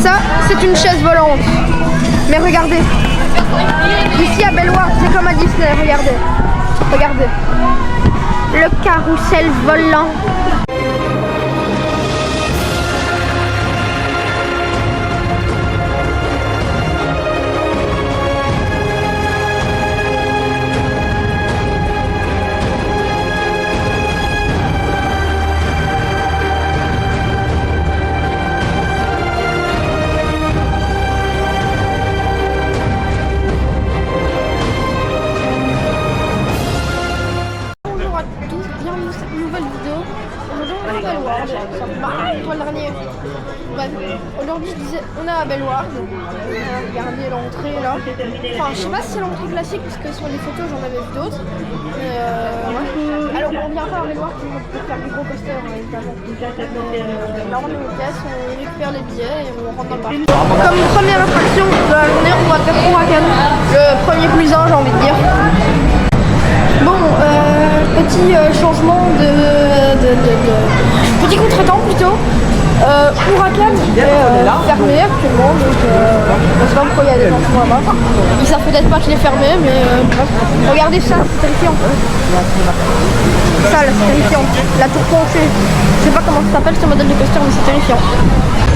Ça, c'est une chaise volante. Mais regardez. Ici à Belloir, c'est comme à Disney, regardez. Regardez. Le carrousel volant. Aujourd'hui je disais, on est à Belloir, regardez l'entrée là. Enfin je sais pas si c'est l'entrée classique parce que sur les photos j'en avais vu d'autres. Ouais. Alors on vient pas à Belloir pour faire du gros coaster évidemment. Là on est aux caisses, on récupère les billets et on rentre dans le parc. Comme première attraction de la journée on va faire Huracan, le premier plus un j'ai envie de dire. Bon, petit changement petit contretemps plutôt. Huracan est fermé actuellement, donc je sais pas pourquoi il y a des gens là-bas. Ils savent peut-être pas que je l'ai fermé, mais regardez ça, c'est terrifiant. Ça là, c'est terrifiant. La tour penchée, je sais pas comment ça s'appelle ce modèle de coaster, mais c'est terrifiant.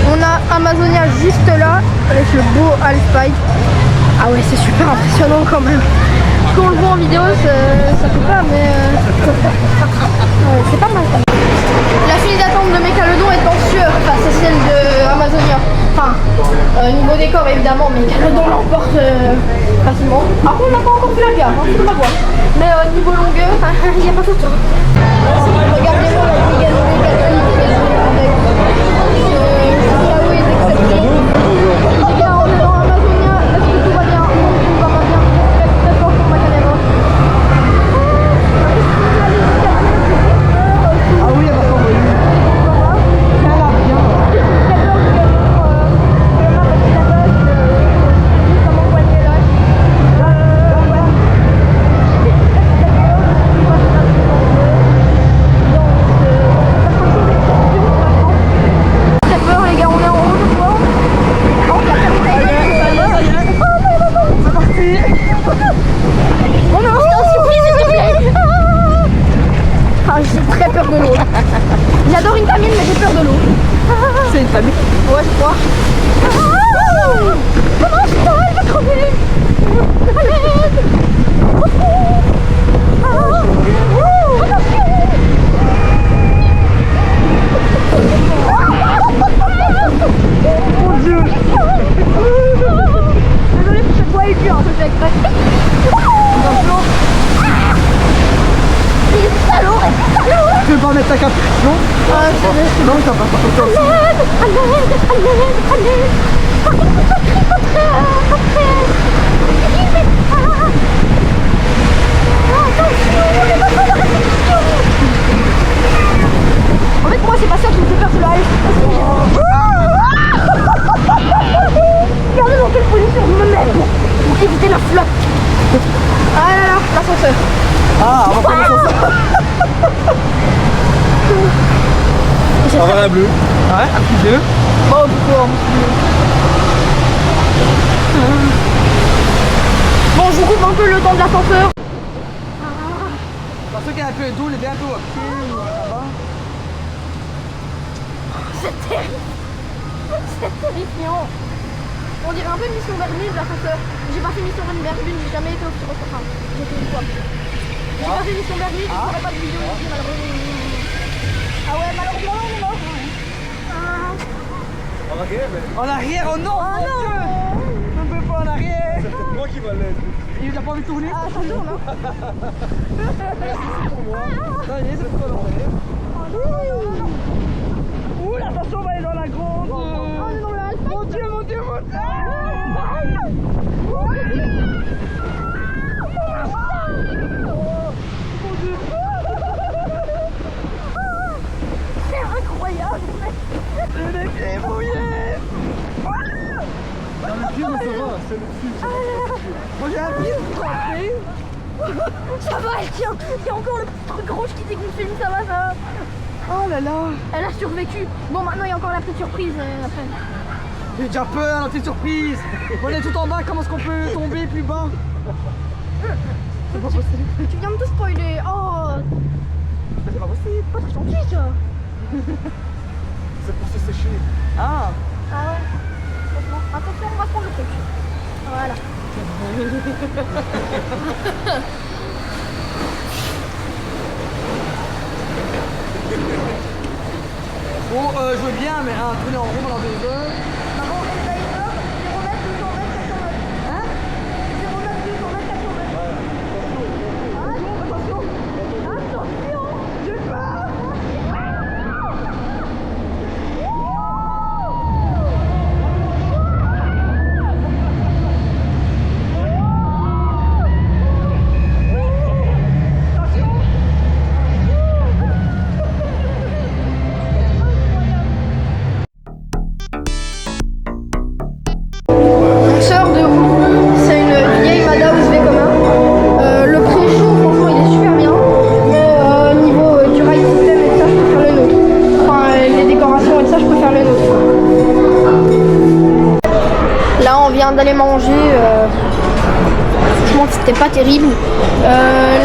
On a Amazonia juste là, avec le beau Halfpipe. Ah ouais, c'est super impressionnant quand même. Quand on le voit en vidéo, ça fait pas, mais ouais, c'est pas mal. La file d'attente de Mégalodon est en sueur face à celle de Amazonia. Enfin, niveau décor évidemment, Mégalodon l'emporte facilement. Après, on n'a pas encore fait la gare, faut pas voir. Mais niveau longueur, il n'y a pas photo. Regardez-moi la Mégalodon avec là où il est exceptionnel. Les gars, on est dans Amazonia, est-ce que tout va bien? Tout va pas bien. Très fort pour ma caméra. Ah oui, elle va s'envoyer. Elle a bien. Très peur les gars, on est en haut je crois. C'est parti. Oh non, surprise s'il te plaît. Ah, j'ai très peur de l'eau. J'adore une famille, mais j'ai peur de l'eau. C'est une famille? Ouais, je crois. Comment je sens? Elle va crever. Mon Dieu. Désolée pour cette voix aiguë, hein, je fais exprès. Tu veux pas mettre ta cape? Non? Non, ça va pas. En fait, moi, c'est pas ça qui me fait peur, c'est le Half. Regardez dans quelle position je me mets pour éviter la flotte. Ah là là, l'ascenseur. Ah, on va prendre l'ascenseur. Un vert et bleu. Ouais, un petit bleu. Oh, pourquoi? Bon, je vous coupe un peu le temps de l'ascenseur. Pour ceux qui ont un peu d'eau, les bientôt à pied ou là-bas. C'est terrible. C'est terrifiant. On dirait un peu Mission Berlin l'ascenseur. J'ai pas fait Mission Berlin, j'ai jamais été au Petit Enfin, j'ai fait une fois. J'ai pas fait Mission Berlin, je ferai pas de vidéo ici malheureusement. Ah ouais, malheureusement on est mort. En arrière, mais... En arrière, oh non, oh non. Dieu. Je ne peux pas en arrière. C'est peut-être moi qui va l'aider. Il n'a pas envie de tourner. Ah, ça tourne, hein. C'est pour moi. Ça y est, c'est pour l'enlever. Ouh, attention, on va aller dans la grande. Oh, on est dans la Halfpipe. Mon Dieu, mon Dieu, mon Dieu. C'est incroyable. J'ai les pieds mouillés. Non, le pied, mais ça va, c'est le dessus. Moi j'ai un pied trempé. Ça va, elle tient. Il y a encore le truc rouge qui dégonfle, ça va. Oh là là. Elle a survécu. Bon, maintenant il y a encore la petite surprise après. J'ai déjà peur, la petite surprise. On est tout en bas, comment est-ce qu'on peut tomber plus bas? C'est pas possible. Tu viens de tout spoiler. Oh, C'est pas possible. pas très gentil ça. C'est pour se sécher. Ah. Ah ouais. Franchement, attention, on va prendre le truc. Voilà. Bon, je veux bien, mais tourner en rond pendant 2 heures. Maman, essaye 0 mètres, 200 mètres, 400 mètres. Hein? 0 mètres, 200 mètres, 400 mètres. Attention. Attention. J'ai peur. On sort de Rouen, c'est une vieille Mada USB commun. Le pré-chaud, franchement, il est super bien. Mais niveau du ride system et ça, je préfère le nôtre. Enfin, les décorations et ça, je préfère le nôtre. Là, on vient d'aller manger. Franchement, c'était pas terrible.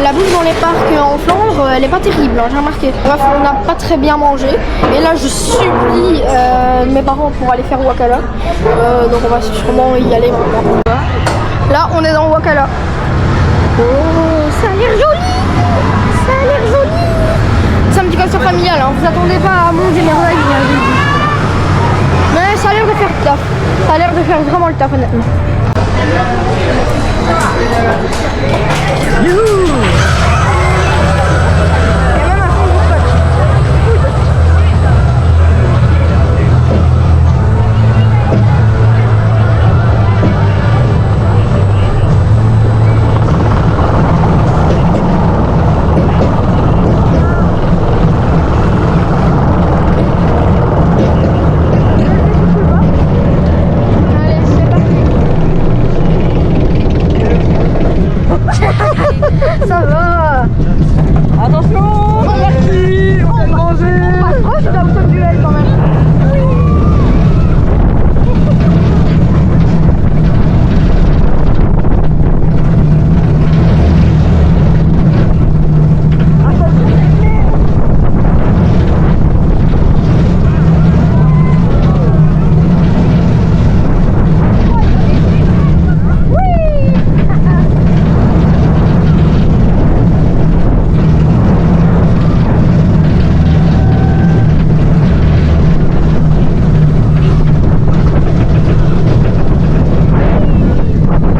La bouffe dans les parcs en Flandre, elle est pas terrible, hein, j'ai remarqué. Bref, on n'a pas très bien mangé. Et là, je supplie mes parents pour aller faire Wakala. Donc on va sûrement y aller maintenant. Là, on est dans Wakala. Oh, ça a l'air joli. Ça a l'air joli. C'est un petit coaster familial, hein. Vous attendez pas à mon merveille. Mais ça a l'air de faire le taf. Ça a l'air de faire vraiment le taf, honnêtement. Youhou! Il y a même un fond de spot. Allez, c'est parti. Ça va. Attention. Merci. On vient de manger. On passe proche d'un auto duel quand même.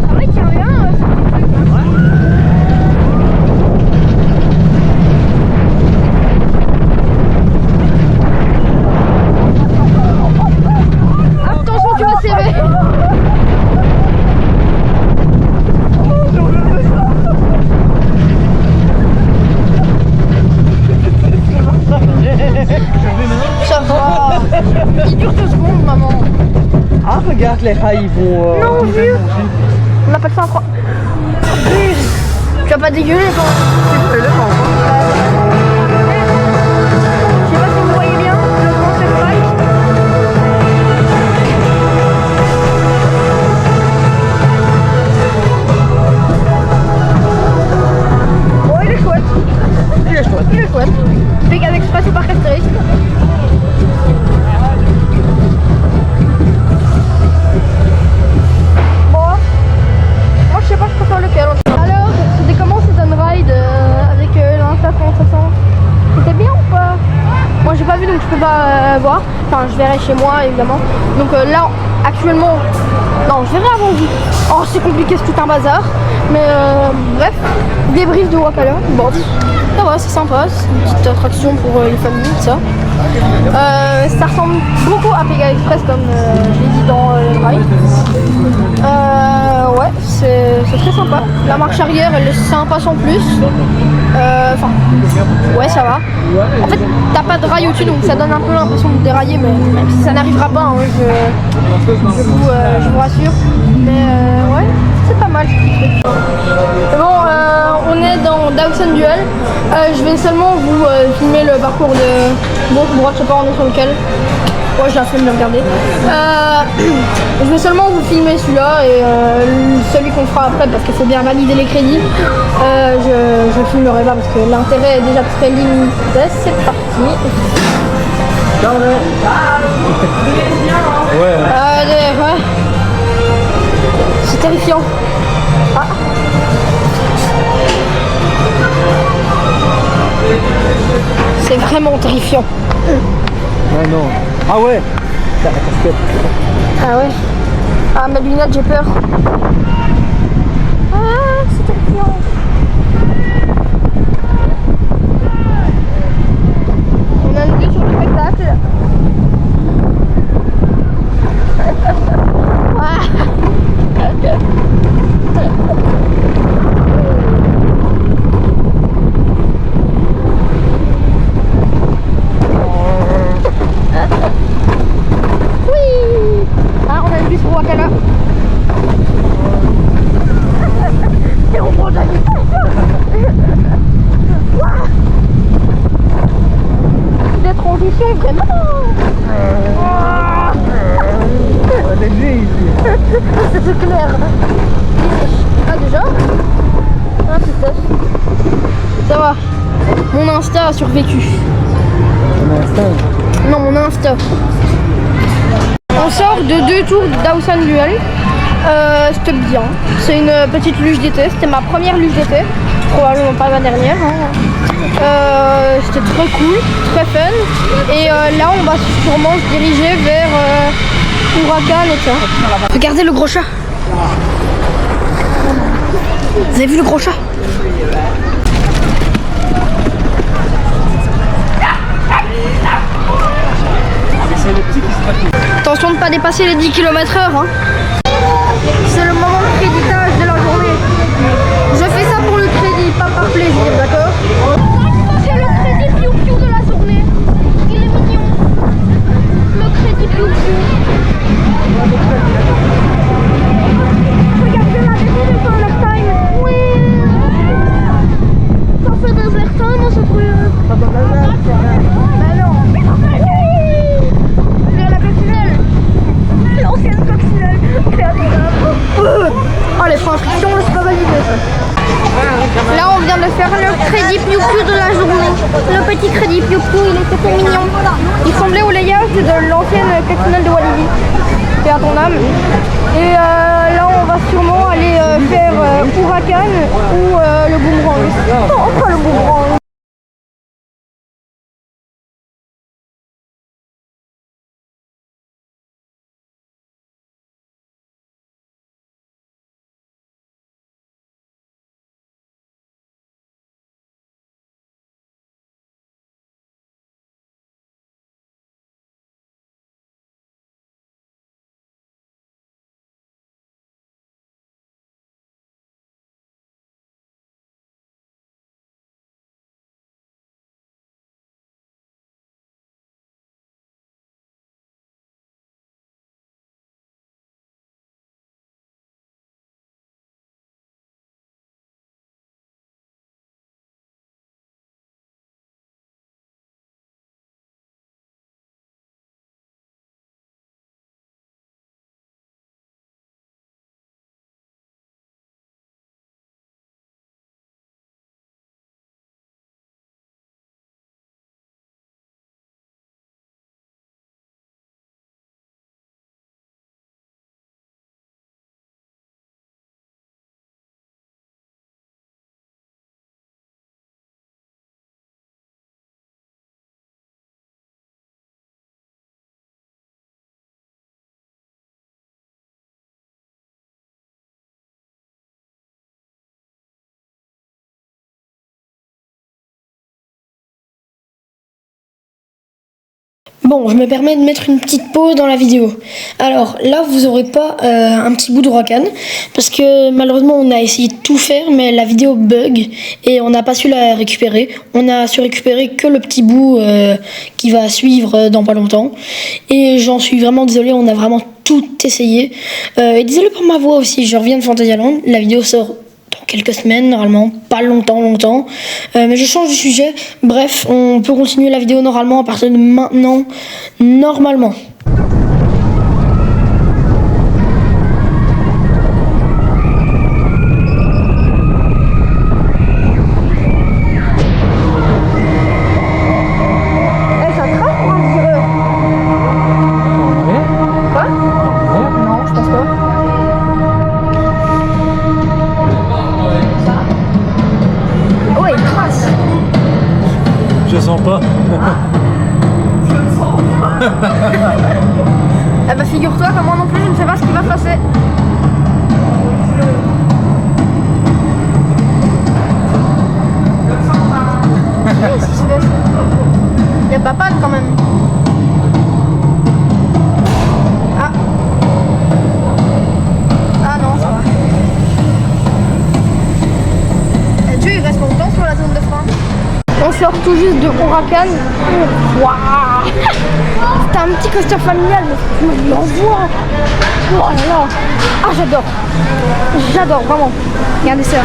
Ah ouais, tiens bien, ce petit truc là. Attention, tu vas serrer. Ça va. Il dure 2 secondes, maman. Ah, regarde, les rails, ils vont... Non, vieux. On appelle ça un 3. Tu vas pas dégueuler quand même. Je sais pas si vous voyez bien le grand cheval. Oh, il est chouette. Il est chouette. Il est chouette. Vegas Express ou Parc Astérix. Bon, moi je sais pas, je préfère lequel. Alors, c'était comment ce Dun Ride avec l'Insta 500? C'était bien ou pas? Moi j'ai pas vu donc je peux pas voir. Enfin, je verrai chez moi évidemment. Donc là, actuellement, non, je verrai avant vous. Oh, c'est compliqué, c'est tout un bazar. Mais bref, débrief de Wakala. Bon, ça va, c'est sympa, c'est une petite attraction pour les familles, tout ça. Ça ressemble beaucoup à Pega Express comme je l'ai dit dans le ride. Ouais, c'est très sympa. La marche arrière, elle est sympa sans plus. Enfin, ouais, ça va. En fait, t'as pas de rail au-dessus, donc ça donne un peu l'impression de dérailler, mais même si ça n'arrivera pas, hein, je vous rassure. Mais ouais. C'est pas mal ce truc. Bon, on est dans Dawson Duel. Je vais seulement vous filmer le parcours de gauche, droite, je sais pas on est sur lequel. Ouais, je la filme de regarder. Je vais seulement vous filmer celui-là et celui qu'on fera après parce qu'il faut bien valider les crédits. Je filmerai pas parce que l'intérêt est déjà très limité. C'est parti. Ouais. Ouais. C'est terrifiant. Ah. C'est vraiment terrifiant. Ah non. Ah ouais. La casquette. Ah ouais. Ah, mes lunettes, j'ai peur. Ah, c'est terrifiant. On a une vue sur le spectacle. Oui. Ah, on a une vue sur Wakala. Et on prend de la vitesse. Des transitions, vraiment. On est né ici. C'est clair. Ah, déjà? Ah, putain. Ça va. Mon Insta a survécu. On a un stage. Non, mon Insta. On sort de 2 tours de Dawson Duel. C'était bien. C'est une petite luge d'été. C'était ma première luge d'été. Probablement pas ma dernière. C'était très cool, très fun. Et là, on va sûrement se diriger vers Huracan et ça. Regardez le gros chat. Vous avez vu le gros chat? Attention de ne pas dépasser les 10 km/h. Hein. C'est le moment de créditage de la journée. Je fais ça pour le crédit, pas par plaisir, d'accord? C'est le crédit piou-piou de la journée. Il est mignon. Le crédit piou-piou. Regardez la défilée sur le time. Oui. Ça fait des airtime, ce truc. Mais non. C'est la coccinelle. L'ancienne coccinelle. C'est adorable. Oh, les freins friction, c'est pas validé ça. Là, on vient de faire le crédit piou-piou de la journée. Le petit crédit piou-piou, il était trop mignon. Il semblait au layout de l'ancienne coccinelle de Walibi. C'est à ton âme. Et là, on va sûrement aller faire Huracan ou le boomerang. Oh, pas le boomerang. Bon, je me permets de mettre une petite pause dans la vidéo. Alors là, vous aurez pas un petit bout d'ouragan parce que malheureusement, on a essayé de tout faire, mais la vidéo bug et on n'a pas su la récupérer. On a su récupérer que le petit bout qui va suivre dans pas longtemps. Et j'en suis vraiment désolée, on a vraiment tout essayé. Et désolé pour ma voix aussi, je reviens de Fantasyland. La vidéo sort dans quelques semaines, normalement, pas longtemps. Mais je change de sujet. Bref, on peut continuer la vidéo normalement à partir de maintenant, normalement. Je sens pas. Eh bah figure-toi que moi non plus je ne sais pas ce qui va se passer. Qu'est-ce qui se passe? Il y a pas panne quand même. Ah. Ah non, ça va. Dieu, il reste longtemps sur la zone de frein. On sort tout juste de Huracan. Waouh! C'est un petit coaster familial, mais je l'envoie. Oh là là! Ah, j'adore! J'adore, vraiment. Regardez ça.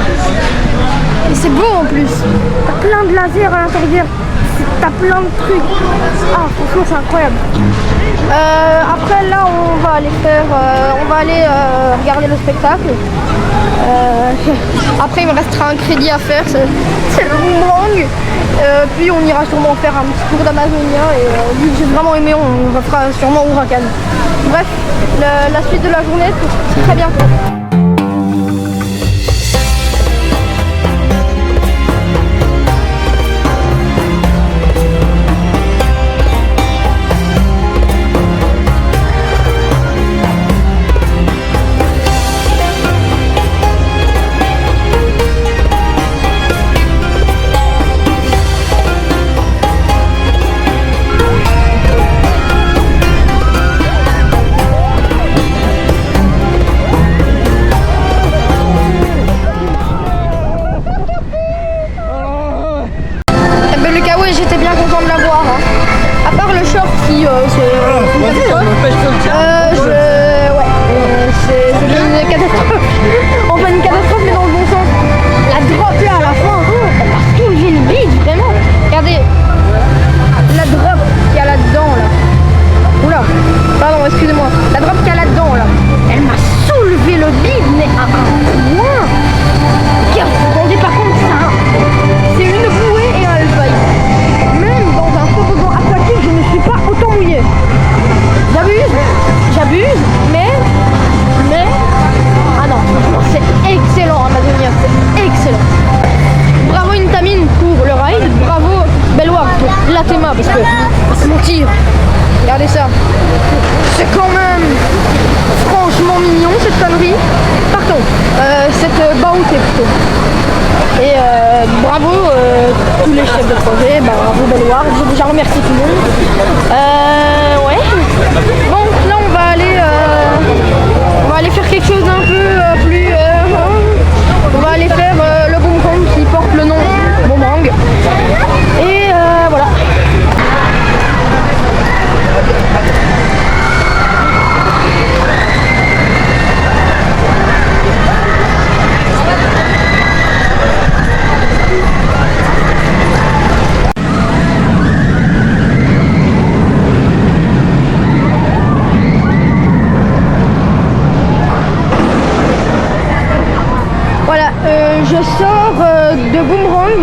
Et c'est beau en plus. T'as plein de lasers à l'intérieur. T'as plein de trucs. Ah, franchement, c'est incroyable. Après, là, on va aller regarder le spectacle. Après, il me restera un crédit à faire, c'est le boomerang. Puis on ira sûrement faire un petit tour d'Amazonia et vu que j'ai vraiment aimé, on refera sûrement Huracan. Bref, la suite de la journée, c'est très bientôt. J'étais bien content de l'avoir. Hein. À part le short qui c'est une catastrophe. C'est une catastrophe. Enfin une catastrophe mais dans le bon sens. La drop là à la fin, elle m'a soulevé le bide vraiment. Regardez la drop qu'il y a là-dedans là. Oula, pardon, excusez-moi. La drop qu'il y a là-dedans là. Elle m'a soulevé le bide mais à un point. Regarde, vous vous rendez pas compte ça. C'est une bouée et un levail. Même dans un toboggan aquatique, je ne suis pas autant mouillée. J'abuse, mais... Ah non, franchement, c'est excellent Amazonia, c'est excellent. Bravo Intamin pour le ride, bravo Belloir pour l'Athéma, parce que, c'est mon tir. Regardez ça. C'est quand même franchement mignon cette connerie. Pardon, cette baoutée plutôt. Et bravo tous les chefs de projet, bravo Belloir, j'ai déjà remercié tout le monde. Ouais. Bon, là on va aller faire quelque chose d'un peu plus... on va aller faire le boomerang qui porte le nom Boomerang. Et voilà. Je sors de Boomerang.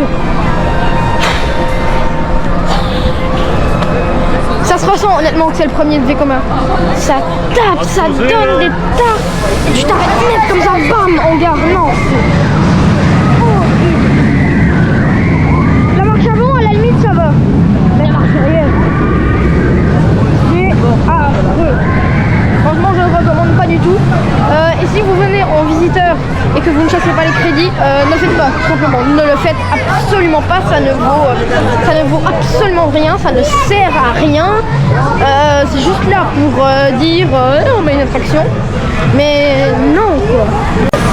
Ça se ressent honnêtement que c'est le premier de Vekoma. Ça tape, ça donne des tapes. Et tu t'arrêtes net comme ça, bam, en gare. Non. La marche avant, à la limite, ça va. Mais la marche arrière, c'est affreux. Franchement, je ne recommande pas du tout. Et si vous venez en visiteur et que vous ne chassez pas les crédits, ne le faites pas, tout simplement. Ne le faites absolument pas, ça ne vaut absolument rien, ça ne sert à rien. C'est juste là pour dire on met une attraction. Mais non quoi.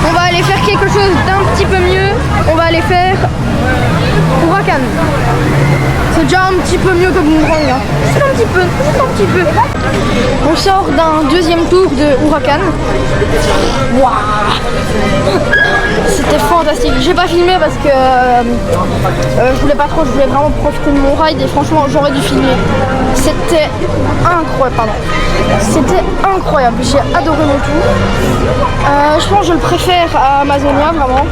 On va aller faire quelque chose d'un petit peu mieux. On va aller faire Huracan. C'est déjà un petit peu mieux que Boomerang. Hein. Juste un petit peu. On sort d'un deuxième tour de Huracan. Waouh, c'était fantastique. J'ai pas filmé parce que je voulais pas trop. Je voulais vraiment profiter de mon ride et franchement j'aurais dû filmer. C'était incroyable. C'était incroyable. J'ai adoré mon tour. Je pense que je le préfère à Amazonia vraiment.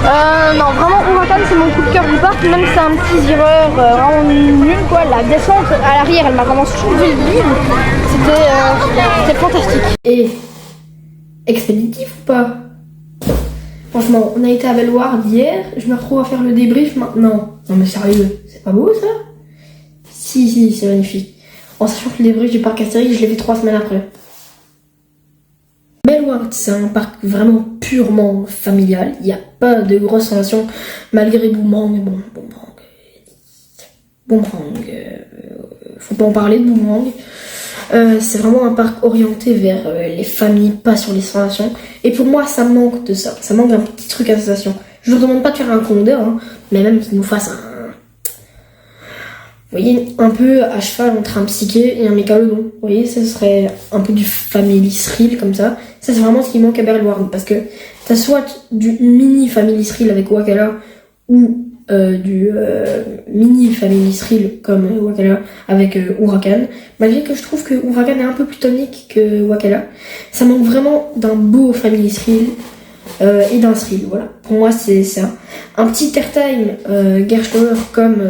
Non, vraiment Huracan c'est mon coup de cœur du parc, même si c'est un petit erreur vraiment nul quoi. La descente à l'arrière elle m'a vraiment soulevé le bide. C'était fantastique. Et expéditif ou pas? Franchement, on a été à Bellewaerde hier, je me retrouve à faire le débrief maintenant. Non mais sérieux, c'est pas beau ça? Si, c'est magnifique. En sachant que le débrief du parc Astérix, je l'ai fait 3 semaines après. Bellewaerde, c'est un parc vraiment purement familial. Il n'y a pas de grosses sensations malgré Boomerang. Boomerang, faut pas en parler de Boomerang. C'est vraiment un parc orienté vers les familles, pas sur les sensations. Et pour moi, ça manque de ça. Ça manque d'un petit truc à sensation. Je leur demande pas de faire un Condor, hein, mais même qu'ils nous fassent un... Vous voyez, un peu à cheval entre un Psyché et un Mégalodon. Vous voyez, ça serait un peu du Family Thrill comme ça. Ça, c'est vraiment ce qui manque à Bellewaerde. Parce que t'as soit du mini Family Thrill avec Wakala ou du mini Family Thrill comme Wakala avec Huracan. Malgré que je trouve que Huracan est un peu plus tonique que Wakala. Ça manque vraiment d'un beau Family Thrill et d'un thrill. Voilà. Pour moi, c'est ça. Un petit airtime Gershkower comme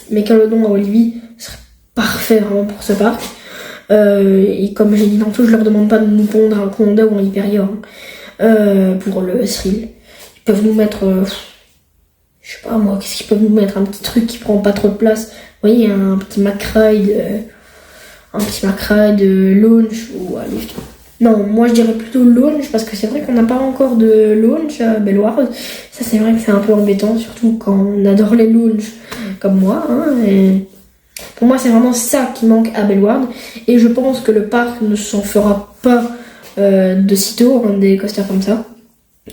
Mégalodon à Walibi serait parfait vraiment pour ce parc. Et comme j'ai dit tantôt, je leur demande pas de nous pondre un Conda ou un Hyperior pour le thrill. Ils peuvent nous mettre, je sais pas moi, qu'est-ce qu'ils peuvent nous mettre? Un petit truc qui prend pas trop de place. Vous voyez, un petit McRide launch ou à lift. Non, moi je dirais plutôt launch parce que c'est vrai qu'on n'a pas encore de launch à Bellewaerde. Ça c'est vrai que c'est un peu embêtant, surtout quand on adore les launches comme moi. Hein, et pour moi c'est vraiment ça qui manque à Bellewaerde. Et je pense que le parc ne s'en fera pas de sitôt, hein, des coasters comme ça.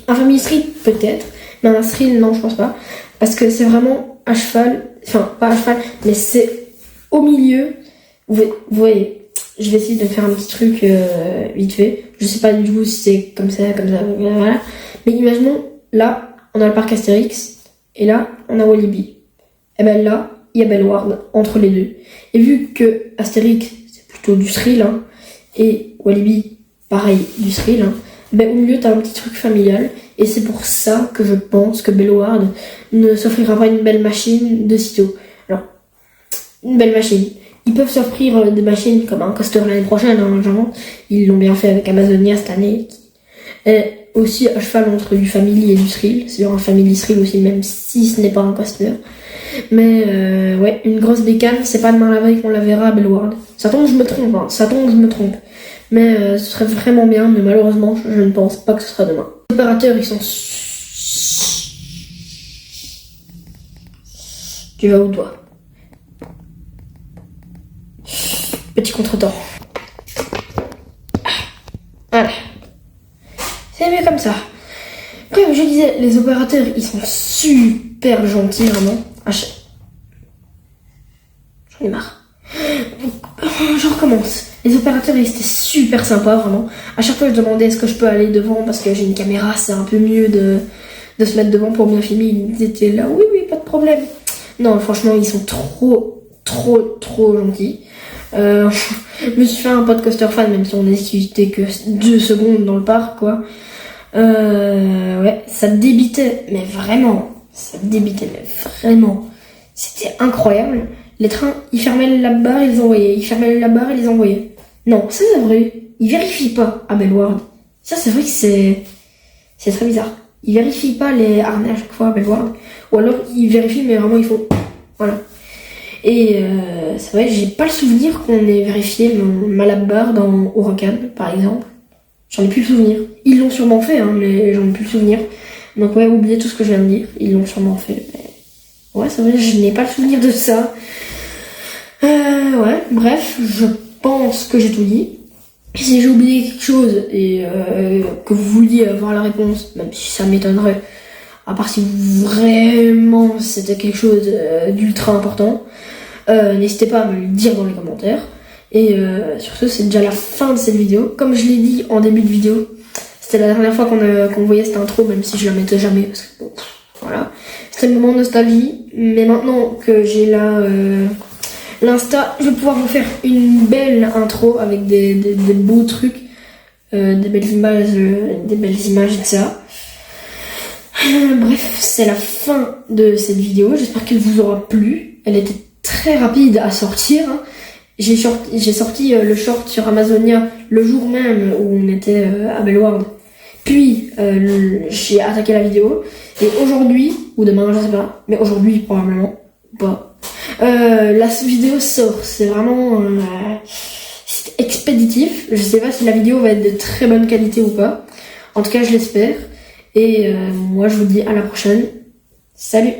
Un Family Thrill peut-être, mais un thrill non je pense pas. Parce que c'est vraiment à cheval, enfin pas à cheval, mais c'est au milieu. Vous voyez. Je vais essayer de faire un petit truc vite fait. Je sais pas du tout si c'est comme ça, voilà. Mais imaginons, là, on a le parc Astérix, et là, on a Walibi. Et ben là, il y a Bellewaerde entre les deux. Et vu que Astérix, c'est plutôt du thrill, hein, et Walibi, pareil, du thrill, hein, ben au milieu, t'as un petit truc familial. Et c'est pour ça que je pense que Bellewaerde ne s'offrira pas une belle machine de sitôt. Alors, une belle machine. Ils peuvent s'offrir des machines comme un coaster l'année prochaine, hein, genre. Ils l'ont bien fait avec Amazonia cette année, qui est aussi à cheval entre du family et du thrill. C'est un family thrill aussi, même si ce n'est pas un coaster. Mais ouais, une grosse bécane, c'est pas demain la veille qu'on la verra à Bellewaerde. Ça tombe, je me trompe, hein. Ça tombe, je me trompe. Mais ce serait vraiment bien, mais malheureusement, je ne pense pas que ce sera demain. Les opérateurs, ils sont... Tu vas où, toi? Petit contretemps. Voilà. C'est mieux comme ça. Comme je disais, les opérateurs, ils sont super gentils, vraiment. J'en ai marre. Je recommence. Les opérateurs, ils étaient super sympas, vraiment. À chaque fois, je demandais est-ce que je peux aller devant parce que j'ai une caméra, c'est un peu mieux de se mettre devant pour bien filmer. Ils étaient là, oui, pas de problème. Non, franchement, ils sont trop gentils. Je me suis fait un pote coaster fan, même si on n'était que 2 secondes dans le parc, quoi. Ouais, ça débitait, mais vraiment. C'était incroyable. Les trains, ils fermaient la barre et les envoyaient. Non, ça c'est vrai. Ils vérifient pas à Bellewaerde. Ça c'est vrai que c'est très bizarre. Ils vérifient pas les harnais à chaque fois à Bellewaerde. Ou alors ils vérifient, mais vraiment il faut... Voilà. Et c'est vrai, j'ai pas le souvenir qu'on ait vérifié le Malabar dans Huracan, par exemple. J'en ai plus le souvenir. Ils l'ont sûrement fait, hein, mais j'en ai plus le souvenir. Donc ouais, oubliez tout ce que je viens de dire. Ils l'ont sûrement fait. Mais... ouais, c'est vrai, je n'ai pas le souvenir de ça. Ouais, bref, je pense que j'ai tout dit. Si j'ai oublié quelque chose et que vous vouliez avoir la réponse, même si ça m'étonnerait, à part si vraiment c'était quelque chose d'ultra important, n'hésitez pas à me le dire dans les commentaires. Et sur ce, c'est déjà la fin de cette vidéo. Comme je l'ai dit en début de vidéo, c'était la dernière fois qu'on voyait cette intro, même si je la mettais jamais, parce que bon, voilà. C'était le moment de nostalgie, mais maintenant que j'ai l'Insta, je vais pouvoir vous faire une belle intro avec des beaux trucs, des belles images, etc. Bref, c'est la fin de cette vidéo. J'espère qu'elle vous aura plu. Elle était très rapide à sortir. Hein. J'ai sorti le short sur Amazonia le jour même où on était à Bellward. Puis j'ai attaqué la vidéo. Et aujourd'hui, ou demain, je sais pas, mais aujourd'hui probablement pas. La vidéo sort, c'est vraiment c'est expéditif. Je sais pas si la vidéo va être de très bonne qualité ou pas. En tout cas, je l'espère. Et moi, je vous dis à la prochaine. Salut!